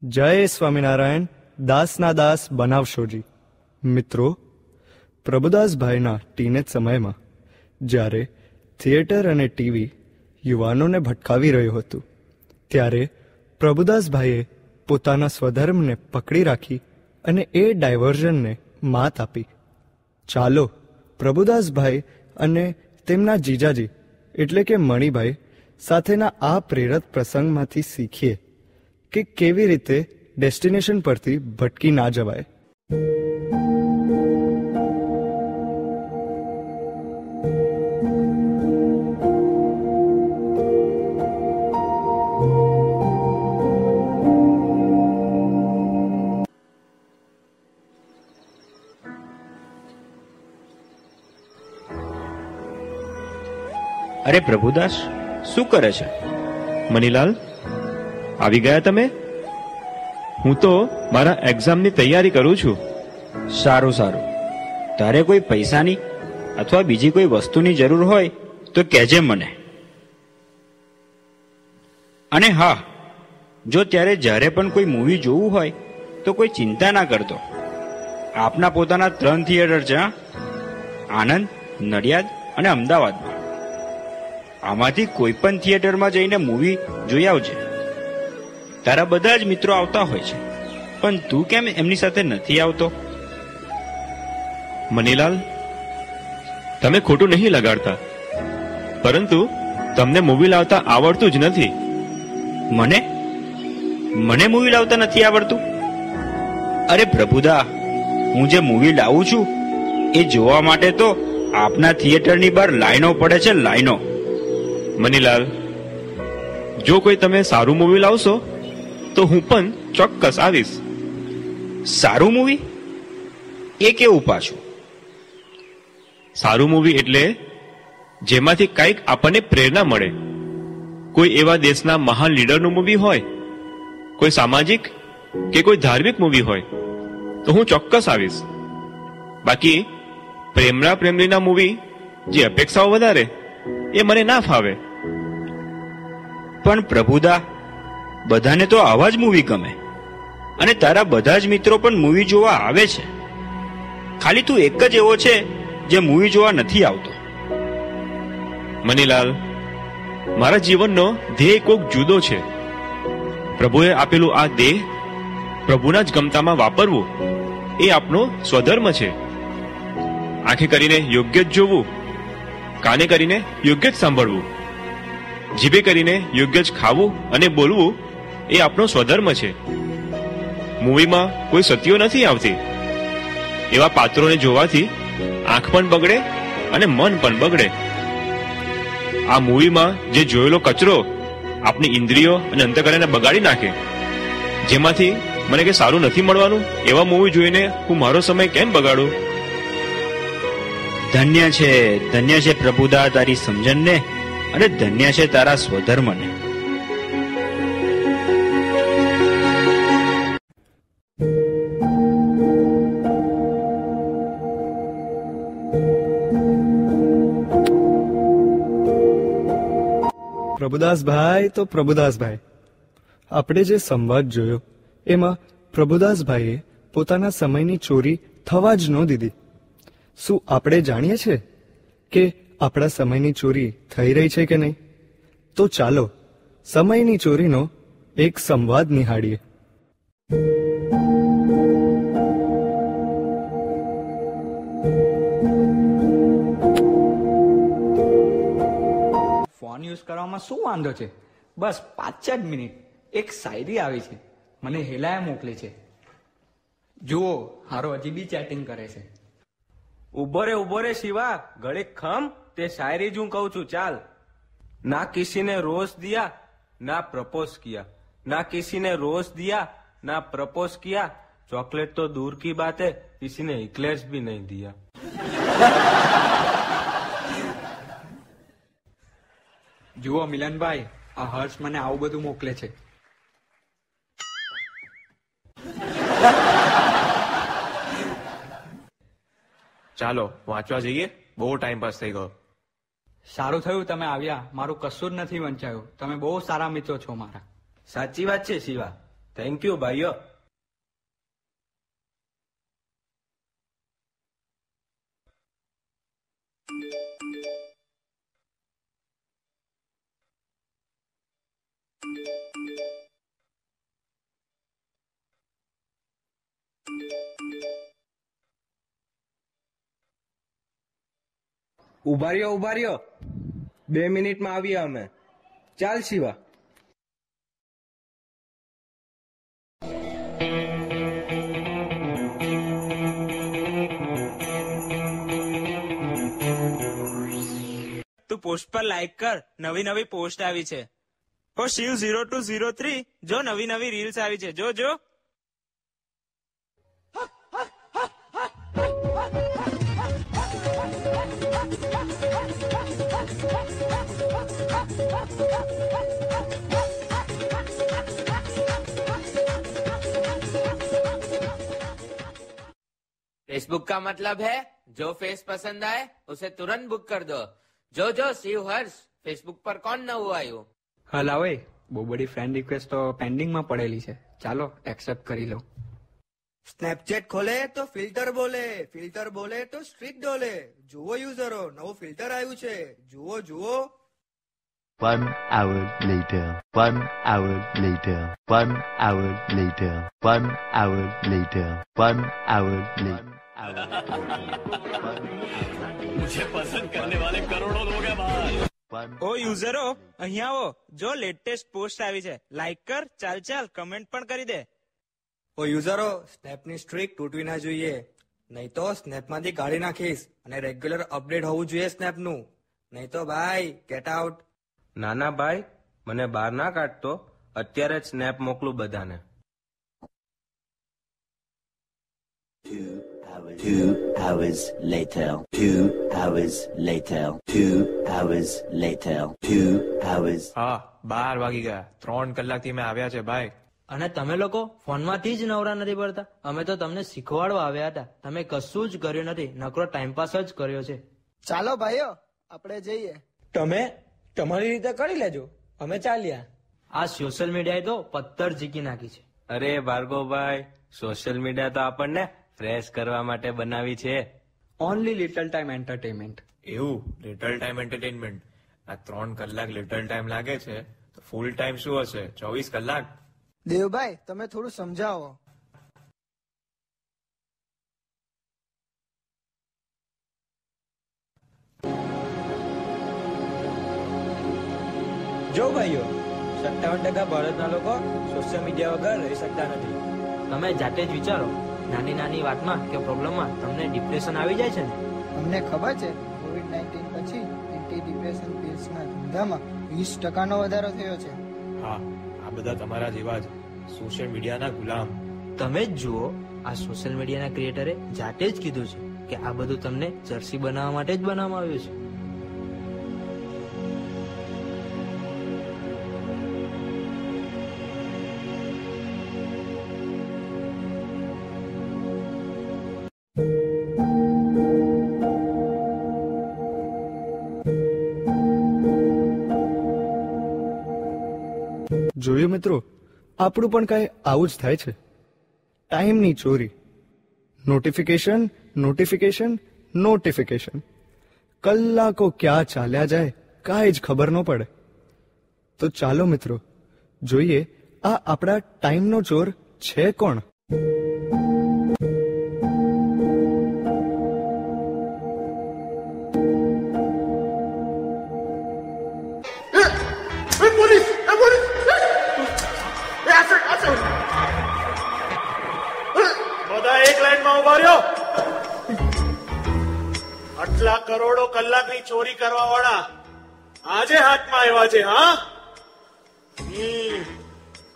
જય સ્વામિનારાયણ. દાસના દાસ બનાવશોજી. મિત્રો, પ્રભુદાસભાઈના ટીનેજ સમયમાં જ્યારે થિયેટર અને ટીવી યુવાનોને ભટકાવી રહ્યું હતું, ત્યારે પ્રભુદાસભાઈએ પોતાના સ્વધર્મને પકડી રાખી અને એ ડાયવર્ઝનને માત આપી. ચાલો પ્રભુદાસભાઈ અને તેમના જીજાજી એટલે કે મણિભાઈ સાથેના આ પ્રેરક પ્રસંગમાંથી શીખીએ કે કેવી રીતે ડેસ્ટિનેશન પરથી ભટકી ના જવાય. અરે પ્રભુદાસ, શું કરે છે? મનીલાલ, આવી ગયા તમે? હું તો મારા એક્ઝામની તૈયારી કરું છું. સારું સારું. તારે કોઈ પૈસાની અથવા બીજી કોઈ વસ્તુની જરૂર હોય તો કહેજે મને. અને હા, જો જ્યારે પણ કોઈ મૂવી જોવું હોય તો કોઈ ચિંતા ના કરતો. આપના પોતાના 3 થિયેટર છે, આણંદ, નડિયાદ અને અમદાવાદમાં. આમાંથી કોઈ પણ થિયેટરમાં જઈને મૂવી જોઈ આવજે. તારા બધા જ મિત્રો આવતા હોય છે, પણ તું કેમ એમની સાથે નથી આવતો? મનીલાલ, તમે ખોટું નહીં લગાડતા, પરંતુ તમને મૂવી લાવતા આવડતું જ નથી. મને મૂવી લાવતા નથી આવડતું? અરે પ્રભુદા, હું જે મૂવી લાવું છું એ જોવા માટે તો આપના થિયેટરની બહાર લાઈનો પડે છે, લાઈનો. મનીલાલ, જો કોઈ તમે સારું મૂવી લાવશો તો હું પણ ચોક્કસ આવીશ. સારું મૂવી? એ કેવું પાછું? સારું મૂવી એટલે જેમાંથી કંઈક આપણને પ્રેરણા મળે. કોઈ એવા દેશના મહાન લીડરનું મૂવી હોય, કોઈ સામાજિક કે કોઈ ધાર્મિક મૂવી હોય તો હું ચોક્કસ આવીશ. બાકી પ્રેમના પ્રેમલીના મૂવી જે અપેક્ષાઓ વધારે એ મને ના ફાવે. પણ પ્રભુદા, બધાને તો આવા જ મૂવી ગમે, અને તારા બધા જ મિત્રો પણ મૂવી જોવા આવે છે. ખાલી તું એક જ એવો છે જે મૂવી જોવા નથી આવતો. મનીલાલ, મારા જીવનનો ધ્યેય કોક જુદો છે. પ્રભુએ આપેલું આ દેહ પ્રભુના જ ગમતામાં વાપરવું એ આપણો સ્વધર્મ છે. આંખે કરીને યોગ્ય જ જોવું, કાને કરીને યોગ્ય જ સાંભળવું, જીભે કરીને યોગ્ય જ ખાવું અને બોલવું એ આપણો સ્વધર્મ છે. મૂવીમાં કોઈ સતીઓ નથી આવતી. એવા પાત્રોને જોવાથી આંખ પણ બગડે અને મન પણ બગડે. આ મૂવીમાં જે જોયેલો કચરો આપની ઇન્દ્રિયો અને અંતઃકરણને બગાડી નાખે, જેમાંથી મને કે સારું નથી મળવાનું, એવા મૂવી જોઈને હું મારો સમય કેમ બગાડું? ધન્ય છે પ્રભુદા તારી સમજણને, અને ધન્ય છે તારા સ્વધર્મને. પ્રભુદાસભાઈ તો પ્રભુદાસભાઈ, આપણે જે સંવાદ જોયો એમાં પ્રભુદાસભાઈએ પોતાના સમયની ચોરી થવા જ ન દીધી. શું આપણે જાણીએ છીએ કે આપણા સમયની ચોરી થઈ રહી છે કે નહીં? તો ચાલો સમયની ચોરીનો એક સંવાદ નિહાળીએ. ફોન યુઝ કરવામાં શું વાંધો છે? બસ 5 જ મિનિટ. એક શાયરી આવી છે, મને હેલાએ મોકલી છે. જુઓ, હારો હજી બી ચેટિંગ કરે છે. ઉભો રે શિવા, ઘડીક ખમ. તે શાયરી જ હું કહું છું, ચાલ. ના કિસીને રોજ દિયા ના પ્રपोज किया, ना किसी ने रोज दिया ना प्रपोज किया, चॉकलेट तो दूर की बात है किसी ने इक्लेयर्स भी नहीं दिया. જુઓ મિલનભાઈ, આ હર્ષ મને આવું બધું મોકલે છે. ચાલો વાંચવા જઈએ, બહુ ટાઈમ પાસ થઈ ગયો. સારું થયું તમે આવ્યા, મારું કશું જ નથી વંચાયું. તમે બહુ સારા મિત્રો છો મારા. સાચી વાત છે શિવા, થેન્ક યુ ભાઈઓ. ઉભા રહ્યો. 2 મિનિટમાં આવીએ અમે. ચાલ શિવા. તું પોસ્ટ પર લાઈક કર, નવી પોસ્ટ આવી છે. ઓ શિવ 0203 જો નવી રીલ્સ આવી છે, જો. फेसबुक का मतलब है जो फेस पसंद आए उसे तुरंत बुक कर दो. जो शिव हर्ष फेसबुक पर कौन नવું આવ્યું? હલાવે બહુ બધી ફ્રેન્ડ રિક્વેસ્ટ તો પેન્ડિંગમાં પડેલી છે, ચાલો એક્સેપ્ટ કરી લો. સ્નેપચેટ ખોલે તો ફિલ્ટર બોલે, ફિલ્ટર બોલે તો સ્ટ્રીક ડોલે. જુઓ યુઝરો, નવું ફિલ્ટર આવ્યું છે, જુઓ. 1 hour later. 1 hour later. 1 hour later. 1 hour later. 1 hour later. मुझे पसंद करने वाले करोड़ों लोग हैं बाहर. ઓ યુઝરો અહીંયા આવો, જો લેટેસ્ટ પોસ્ટ આવી છે, લાઈક કર, ચાલ કમેન્ટ પણ કરી દે. ઓ યુઝરો, સ્નેપની સ્ટ્રીક તૂટવી ના જોઈએ, નહીં તો સ્નેપમાંથી કાઢી નાખીશ. અને રેગ્યુલર અપડેટ હોવું જોઈએ સ્નેપનું, નહીં તો ભાઈ ગેટ આઉટ. નાના ભાઈ, મને બહાર ના કાઢતો, અત્યારે જ સ્નેપ મોકલું બધાને. 2 hours later. 2 hours later. 2 hours later. 2 hours. હા 12 વાગી ગયા. 3 કલાકથી મેં આવ્યા છે ભાઈ. અને તમે લોકો ફોનમાંથી જ નવરા નથી પડતા. અમે તો તમને શીખવાડવા આવ્યા હતા, તમે કશું જ કર્યું નથી, નકરો ટાઈમપાસ જ કર્યો છે. ચાલો ભાઈઓ આપણે જઈએ. તમે તમારી રીતે કરી લેજો, અમે ચાલ્યા. આ સોશિયલ મીડિયાએ તો પથ્થર જીકી નાખી છે. અરે ભાર્ગવભાઈ, સોશિયલ મીડિયા તો આપણને ફ્રેશ કરવા માટે બનાવી છે. Only little time entertainment. એવું લિટલ ટાઈમ એન્ટરટેનમેન્ટ? આ 3 કલાક લિટલ ટાઈમ લાગે છે, તો ફૂલ ટાઈમ શું હશે? 24 કલાક. દેવભાઈ તમે થોડું સમજાવો. જો ભાઈઓ, 57% ભારતના લોકો સોશિયલ મીડિયા વગર રહી શકતા નથી. તમે જાતે જ વિચારો, નાની વાતમાં કે પ્રોબ્લેમમાં તમને ડિપ્રેશન આવી જાય છે ને. અમને ખબર છે કોવિડ-19 પછી એન્ટી ડિપ્રેશન પિલ્સના ધંધામાં 20% વધારો થયો છે. હા, આ બધા તમારા જેવા જ સોશિયલ મીડિયાના ગુલામ. તમે જ જુઓ, આ સોશિયલ મીડિયાના ક્રિએટરે જાતે જ કીધું છે કે આ બધું તમને જર્સી બનાવવા માટે જ બનાવવામાં આવ્યું છે. જોયું મિત્રો, આપણું પણ કાંઈ આવું જ થાય છે. ટાઈમની ચોરી. નોટિફિકેશન. કલાકો ક્યાં ચાલ્યા જાય કાંઈ જ ખબર ન પડે. તો ચાલો મિત્રો જોઈએ આ આપણા ટાઈમનો ચોર છે કોણ. આટલા કરોડો કલાકની ચોરી કરવા વાળા આજે હાથમાં આવ્યા છે. હા,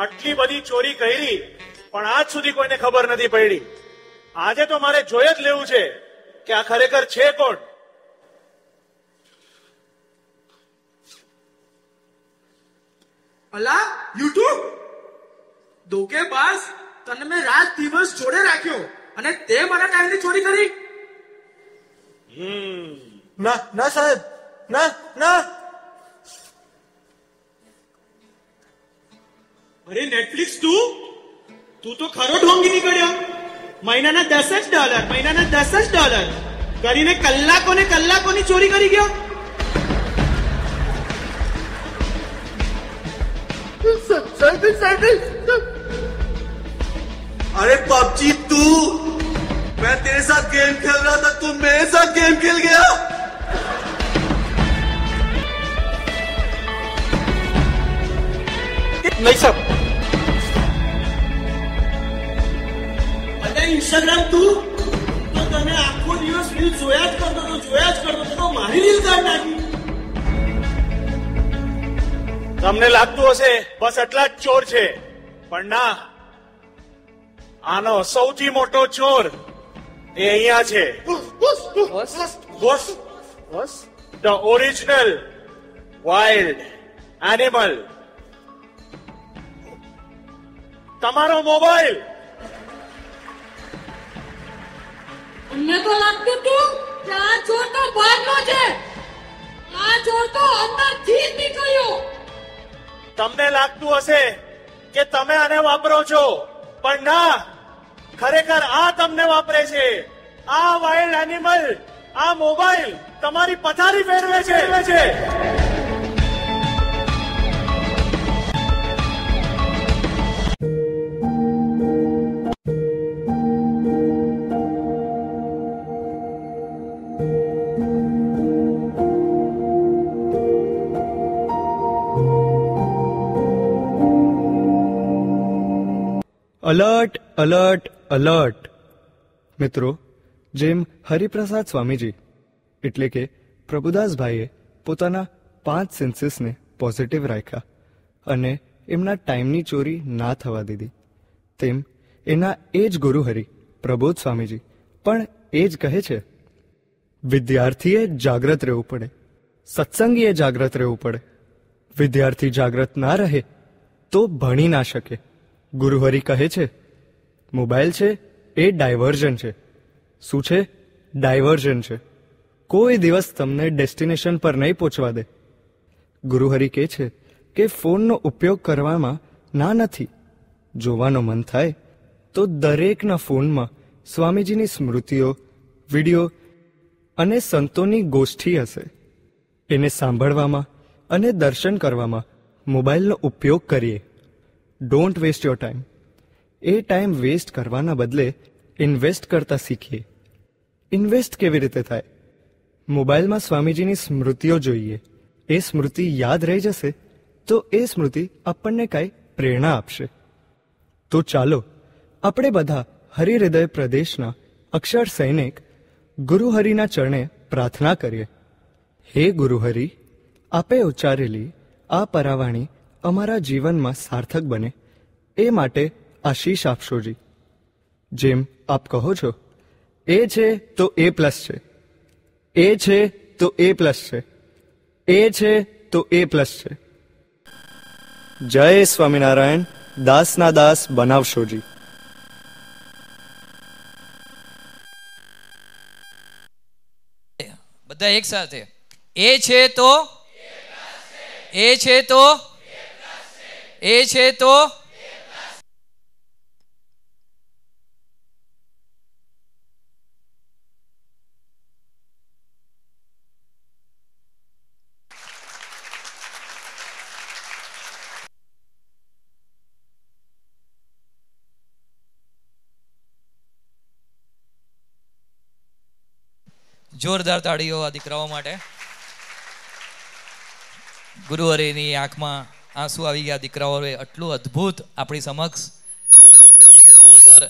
આટલી બધી ચોરી કરી પણ આજ સુધી કોઈને ખબર નથી પડી. આજે તો મારે જોઈ જ લેવું છે કે આ ખરેખર છે કોણ. અલા યુટ્યુબ ધોકેબાજ, તને મેં રાત દિવસ જોડે રાખ્યો અને તે મારા ટાઈમની ચોરી કરી. ના સાહેબ, ના. અરે નેટફ્લિક્સ તું તું તો ખરો ઢોંગી નીકળ્યો. મહિનાના $10 મહિનાના $10 કરીને કલાકોને કલાકોની ચોરી કરી ગયો. अरे पबजी तू, मैं तेरे साथ गेम खेल रहा था, तू मेरे साथ गेम खेल गया. नहीं सब अरे इंस्टाग्राम તું તો તને આખો દિવસ રીલ જોયા જ કરતો તો મારી રીલ કાઢ નાખી. તમને લાગતું હશે બસ એટલા જ ચોર છે, પણ ના, આનો સૌથી મોટો ચોર એ અહીંયા છે. ધ ઓરિજિનલ વાઇલ્ડ એનિમલ, તમારો મોબાઈલ. અમને તો લાગતું હતું કે આ ચોર તો બહારનો છે, આ ચોર તો અંદરથી જ નીકળ્યો. તમને લાગતું હશે કે તમે આને વાપરો છો, પણ ના, ખરેખર આ તમને વાપરે છે. આ વાઇલ્ડ એનિમલ, આ મોબાઈલ તમારી પથારી ફેરવે છે. Alert alert alert. મિત્રો, જેમ હરિપ્રસાદ સ્વામીજી એટલે કે પ્રભુદાસભાઈએ પોતાના 5 સેન્સીસને પોઝિટિવ રાખ્યા અને એમના ટાઈમની ચોરી ના થવા દીધી, તેમ એના એ જ ગુરુહરિ પ્રબોધ સ્વામીજી પણ એ જ કહે છે, વિદ્યાર્થીએ જાગ્રત રહેવું પડે, સત્સંગીએ જાગ્રત રહેવું પડે. વિદ્યાર્થી જાગ્રત ના રહે તો ભણી ના શકે. ગુરુહરિ કહે છે, મોબાઈલ છે એ ડાયવર્ઝન છે. શું છે? ડાયવર્ઝન છે. કોઈ દિવસ તમને ડેસ્ટિનેશન પર નહીં પહોંચવા દે. ગુરુહરિ કહે છે કે ફોનનો ઉપયોગ કરવામાં ના નથી. જોવાનો મન થાય તો દરેકના ફોનમાં સ્વામીજીની સ્મૃતિઓ, વિડીયો અને સંતોની ગોષ્ઠી હશે. એને સાંભળવામાં અને દર્શન કરવામાં મોબાઈલનો ઉપયોગ કરીએ. Don't waste your time. એ ટાઈમ વેસ્ટ કરવાના બદલે ઇન્વેસ્ટ કરતા શીખીએ. ઇન્વેસ્ટ કેવી રીતે થાય? મોબાઈલમાં સ્વામીજીની સ્મૃતિઓ જોઈએ. એ સ્મૃતિ યાદ રહી જશે તો એ સ્મૃતિ આપણને કાંઈ પ્રેરણા આપશે. તો ચાલો આપણે બધા હરિહૃદય પ્રદેશના અક્ષર સૈનિક ગુરુહરિના ચરણે પ્રાર્થના કરીએ. હે ગુરુહરિ, આપે ઉચ્ચારેલી આ પરાવાણી અમારા જીવનમાં સાર્થક બને એ માટે આશીષ આપશોજી. જેમ આપ કહો છો, એ છે તો એ પ્લસ છે, એ છે તો એ પ્લસ છે, એ છે તો એ પ્લસ છે. જય સ્વામિનારાયણ. દાસના દાસ બનાવશોજી. બધા એક સાથે. એ છે તો, એ છે તો, એ છે તો. જોરદાર તાળીઓ આ દીકરાઓ માટે. ગુરુહરિની આંખમાં આંસુ આવી ગયા. દીકરાઓએ આટલું અદ્ભુત આપણી સમક્ષ સુંદર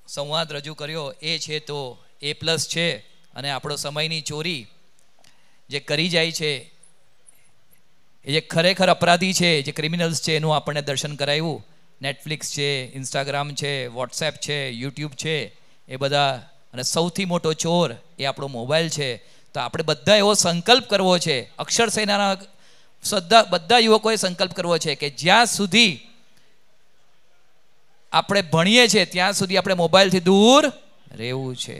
સંવાદ રજૂ કર્યો. એ છે તો એ પ્લસ છે, અને આપણો સમયની ચોરી જે કરી જાય છે, એ જે ખરેખર અપરાધી છે, જે ક્રિમિનલ્સ છે, એનું આપણને દર્શન કરાવ્યું. નેટફ્લિક્સ છે, ઇન્સ્ટાગ્રામ છે, વોટ્સએપ છે, યુટ્યુબ છે, એ બધા. અને સૌથી મોટો ચોર એ આપણો મોબાઈલ છે. તો આપણે બધા એવો સંકલ્પ કરવો છે, અક્ષર સેનાના બધા યુવકોએ સંકલ્પ કરવો છે કે જ્યાં સુધી આપણે ભણીએ છીએ ત્યાં સુધી આપણે મોબાઈલથી દૂર રહેવું છે.